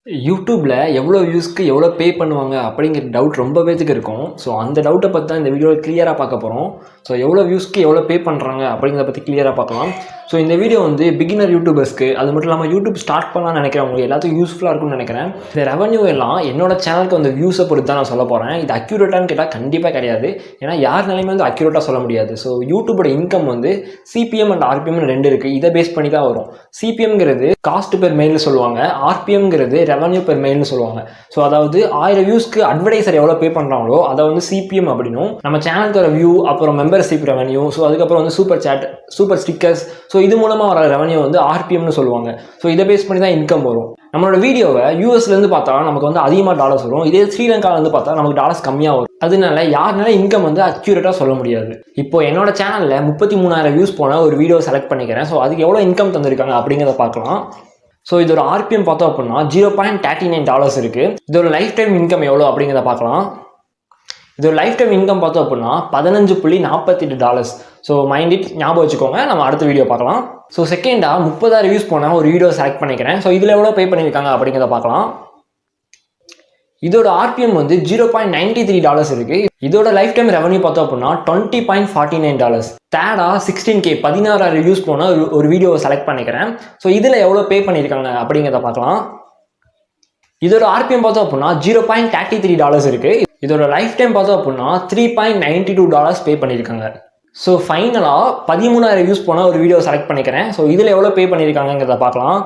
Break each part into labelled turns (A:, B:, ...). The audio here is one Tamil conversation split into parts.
A: யூடியூப்ல எவ்வளோ வியூஸ்க்கு எவ்வளோ பே பண்ணுவாங்க அப்படிங்கிற டவுட் ரொம்ப பேத்துக்கு இருக்கும். ஸோ அந்த டவுட்டை பற்றி தான் இந்த வீடியோவில் கிளியராக பார்க்க போகிறோம். ஸோ எவ்வளோ வியூஸ்க்கு எவ்வளோ பே பண்ணுறாங்க அப்படிங்கிறத பற்றி கிளியராக பார்க்கலாம். ஸோ இந்த வீடியோ வந்து பிகினர் யூடியூபர்ஸ்க்கு, அது மட்டும் இல்லாமல் யூடியூப் ஸ்டார்ட் பண்ணலாம்னு நினைக்கிறவங்களுக்கு எல்லாத்துக்கும் யூஸ்ஃபுல்லாக இருக்கும்னு நினைக்கிறேன். இந்த ரெவன்யூ எல்லாம் என்னோட சேனலுக்கு வந்து வியூஸை பொறுத்து தான் நான் சொல்ல போகிறேன். இது அக்யூரேட்டானு கேட்டால் கண்டிப்பாக கிடையாது. ஏன்னா யாருனாலுமே வந்து அக்யூரேட்டாக சொல்ல முடியாது. ஸோ யூடியூபோட இன்கம் வந்து சிபிஎம் அண்ட் ஆர்பிஎம்னு ரெண்டு இருக்குது. இதை பேஸ் பண்ணி தான் வரும். சிபிஎம்ங்கிறது காஸ்ட் பெர் மெயில்னு சொல்லுவாங்க, ஆர்பிஎம்ங்கிறது ரெவன்யூ பெர் மெயில்னு சொல்லுவாங்க. ஸோ அதாவது 1000 வியூஸ்க்கு அட்வர்டைசர் எவ்வளோ பே பண்ணுறாங்களோ அதை வந்து சிபிஎம் அப்படின்னும், நம்ம சேனலுக்கு வர வியூ, அப்புறம் மெம்பர்ஷிப் ரெவன்யூ, ஸோ அதுக்கப்புறம் வந்து super chat, super stickers, so இது மூலமாக வர ரெவன்யூ வந்து ஆர்பிஎம்னு சொல்லுவாங்க. ஸோ இதை பேஸ் பண்ணி தான் இன்கம் வரும். நம்மளோட வீடியோவை யூஎஸ்லேருந்து பார்த்தா நமக்கு வந்து அதிகமாக டாலர்ஸ் வரும். இதே ஸ்ரீலங்காவிலேருந்து பார்த்தா நமக்கு டாலர்ஸ் கம்மியாக வரும். அதனால யாருனால இன்கம் வந்து அக்யூரேட்டாக சொல்ல முடியாது. இப்போ என்னோட சேனலில் 33,000 வியூஸ் போன ஒரு வீடியோ செலக்ட் பண்ணிக்கிறேன். ஸோ அதுக்கு எவ்வளோ இன்கம் தந்திருக்காங்க அப்படிங்கிறத பார்க்கலாம். ஸோ இதோட ஆர்பிஎம் பார்த்தோம் அப்படின்னா $0.39 இருக்குது. இதோட லைஃப் டைம் இன்கம் எவ்வளோ அப்படிங்கிறத பார்க்கலாம். இதோட லைஃப் டைம் இன்கம் பார்த்தோம் அப்படின்னா $15.48. ஸோ மைண்ட் இட், ஞாபகம் வச்சுக்கோங்க. நம்ம அடுத்த வீடியோ பார்க்கலாம். ஸோ செகண்டாக 30,000 வியூஸ் போனால் ஒரு வீடியோ செலக்ட் பண்ணிக்கிறேன். ஸோ இதில் எவ்வளோ பே பண்ணியிருக்காங்க அப்படிங்கிறத பார்க்கலாம். இதோட ஆர்பிஎம் வந்து $0.93 இருக்கு. இதோட லைஃப் டைம் ரெவன்யூ பார்த்தோம் அப்படின்னா $20.49. தேர்டா 16K 16,000 வியூஸ் போன ஒரு வீடியோவை செலக்ட் பண்ணிக்கிறேன். ஸோ இதில் எவ்வளோ பே பண்ணியிருக்காங்க அப்படிங்கிறத பார்க்கலாம். இதோட ஆர்பிஎம் பார்த்தோம் அப்படின்னா $0.33 இருக்கு. இதோட லைஃப் டைம் பார்த்தோம் அப்படின்னா $3.92 பே பண்ணியிருக்காங்க. ஸோ ஃபைனலாக 13,000 வியூஸ் போன ஒரு வீடியோ செலக்ட் பண்ணிக்கிறேன். ஸோ இதில் எவ்வளோ பே பண்ணியிருக்காங்கிறத பார்க்கலாம்.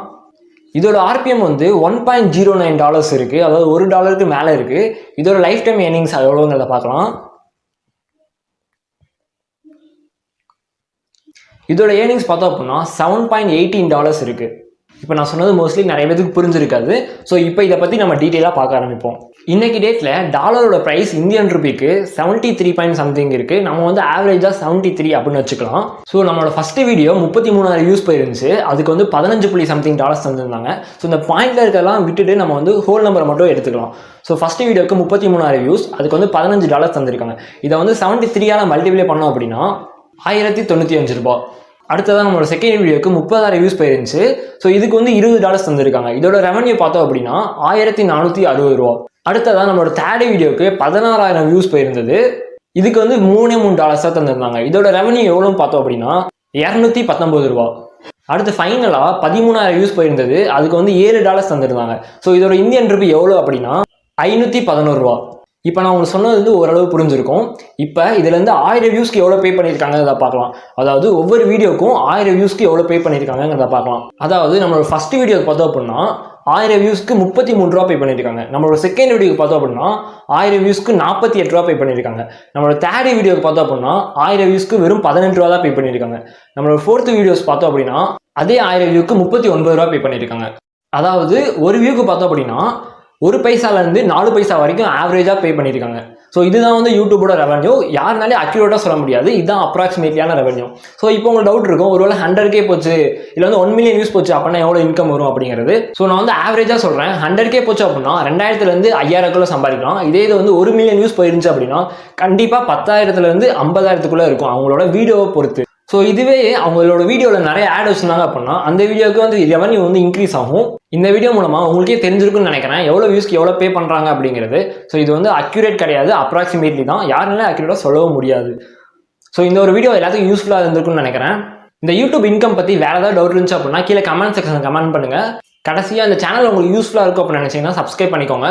A: இதோட ஆர்பிஎம் வந்து $1.09 இருக்குது. அதாவது $1 மேலே இருக்குது. இதோட லைஃப் டைம் ஏர்னிங்ஸ் எவ்வளோங்கிறத பார்க்கலாம். இதோட ஏர்னிங்ஸ் பார்த்தோம் அப்படின்னா $7.18 இருக்குது. இப்போ நான் சொன்னது மோஸ்ட்லி நிறைய பேருக்கு புரிஞ்சிருக்காது. ஸோ இப்போ இதை பற்றி நம்ம டீட்டெயிலாக பார்க்க ஆரம்பிப்போம். இன்னைக்கு டேட்டில் டாலரோட ப்ரைஸ் இந்தியன் ருபிக்கு 73 பாயிண்ட் சம்திங் இருக்குது. நம்ம வந்து ஆவரேஜாக 73 அப்படின்னு வச்சுக்கலாம். ஸோ நம்மளோட ஃபஸ்ட்டு வீடியோ 33,000 வியூஸ் போயிருந்துச்சு. அதுக்கு வந்து 15 something டாலர்ஸ் தந்துருந்தாங்க. ஸோ இந்த பாயிண்ட்ல இருக்கலாம் விட்டுட்டு நம்ம வந்து ஹோல் நம்பரை மட்டும் எடுத்துக்கலாம். ஸோ ஃபஸ்ட்டு வீடியோக்கு 33,000 வியூஸ், அதுக்கு வந்து $15 தந்திருக்காங்க. இதை வந்து 73 மல்டிப்ளை பண்ணோம் அப்படின்னா $1,095. அடுத்ததான் நம்மளோட செகண்ட் வீடியோக்கு 30,000 வியூஸ் போயிருந்துச்சு. ஸோ இதுக்கு வந்து $20 தந்திருக்காங்க. இதோட ரெவன்யூ பார்த்தோம் அப்படின்னா $1,460. அடுத்ததான் நம்மளோட தேர்ட் வீடியோக்கு 16,000 வியூஸ் போயிருந்தது. இதுக்கு வந்து $3 தான் தந்திருந்தாங்க. இதோட ரெவன்யூ எவ்வளோன்னு பார்த்தோம் அப்படின்னா $219. அடுத்து ஃபைனலாக 13,000 வியூஸ் போயிருந்தது. அதுக்கு வந்து $7 தந்திருந்தாங்க. ஸோ இதோட இந்தியன் ரூபி எவ்வளோ அப்படின்னா $511. இப்போ நான் உங்களுக்கு சொன்னது வந்து ஓரளவு புரிஞ்சிருக்கும். இப்போ இதுலேருந்து 1000 வியூஸ்க்கு எவ்வளோ பே பண்ணியிருக்காங்கிறத பார்க்கலாம். அதாவது ஒவ்வொரு வீடியோக்கும் 1000 வியூஸ்க்கு எவ்வளோ பே பண்ணியிருக்காங்கிறத பார்க்கலாம். அதாவது நம்மளோட ஃபர்ஸ்ட் வீடியோக்கு பார்த்தோம் அப்படின்னா 1000 வியூஸ்க்கு $33 பே பண்ணியிருக்காங்க. நம்மளோட செகண்ட் வீடியோக்கு பார்த்தோம் அப்படின்னா 1000 வியூஸ்க்கு $48 பே பண்ணியிருக்காங்க. நம்மளோட தேர்ட் வீடியோக்கு பார்த்தோம் அப்படின்னா 1000 வியூஸ்க்கு வெறும் $18 தான் பே பண்ணியிருக்காங்க. நம்மளோட ஃபோர்த் வீடியோஸ் பார்த்தோம் அப்படின்னா அதே 1000 வியூக்கு $39 பே பண்ணியிருக்காங்க. அதாவது ஒரு வியூக்கு பார்த்தோம் அப்படின்னா 1 பைசாலேருந்து 4 பைசா வரைக்கும் ஆவரேஜாக பே பண்ணியிருக்காங்க. ஸோ இதுதான் வந்து யூடியூபோட ரெவன்யூ. யாருனாலே அக்யூரேட்டாக சொல்ல முடியாது. இதுதான் அப்ராக்சிமேட்லியான ரெவன்யூ. ஸோ இப்போ உங்களுக்கு டவுட் இருக்கும், ஒருவேளை 100K போச்சு, இல்லை வந்து 1 மில்லியன் வியூஸ் போச்சு அப்படின்னா எவ்வளோ இன்கம் வரும் அப்படிங்கிறது. ஸோ நான் வந்து ஆவரேஜாக சொல்கிறேன். 100K போச்சு அப்படின்னா 2000 5,000 சம்பாதிக்கலாம். இதே இது வந்து 1 மில்லியன் வியூஸ் போயிருந்துச்சு அப்படின்னா கண்டிப்பாக 10,000 50,000 இருக்கும், அவங்களோட வீடியோவை பொறுத்து. ஸோ இதுவே அவங்களோட வீடியோவில் நிறைய ஆட் வச்சுருந்தாங்க அப்படின்னா அந்த வீடியோவுக்கு வந்து ரெவன்யூ வந்து இன்க்ரீஸ் ஆகும். இந்த வீடியோ மூலமாக உங்களுக்கே தெரிஞ்சிருக்குன்னு நினைக்கிறேன் எவ்வளோ வியூஸ்க்கு எவ்வளோ பே பண்ணுறாங்க அப்படிங்கிறது. ஸோ இது வந்து அக்யூரேட் கிடையாது, அப்ராக்சிமேட்லி தான். யாருனாலும் அக்யூரேட்டாக சொல்லவும் முடியாது. ஸோ இந்த ஒரு வீடியோ எல்லாத்துக்கும் யூஸ்ஃபுல்லாக இருந்திருக்குன்னு நினைக்கிறேன். இந்த யூடியூப் இன்கம் பற்றி வேறு ஏதாவது டவுட் இருந்துச்சு அப்படின்னா கீழே கமெண்ட் செக்ஷன் கமெண்ட் பண்ணுங்கள். கடைசியாக இந்த சேனல் உங்களுக்கு யூஸ்ஃபுல்லாக இருக்கும் அப்படின்னு நினச்சிங்கன்னா சப்ஸ்கிரைப் பண்ணிக்கோங்க.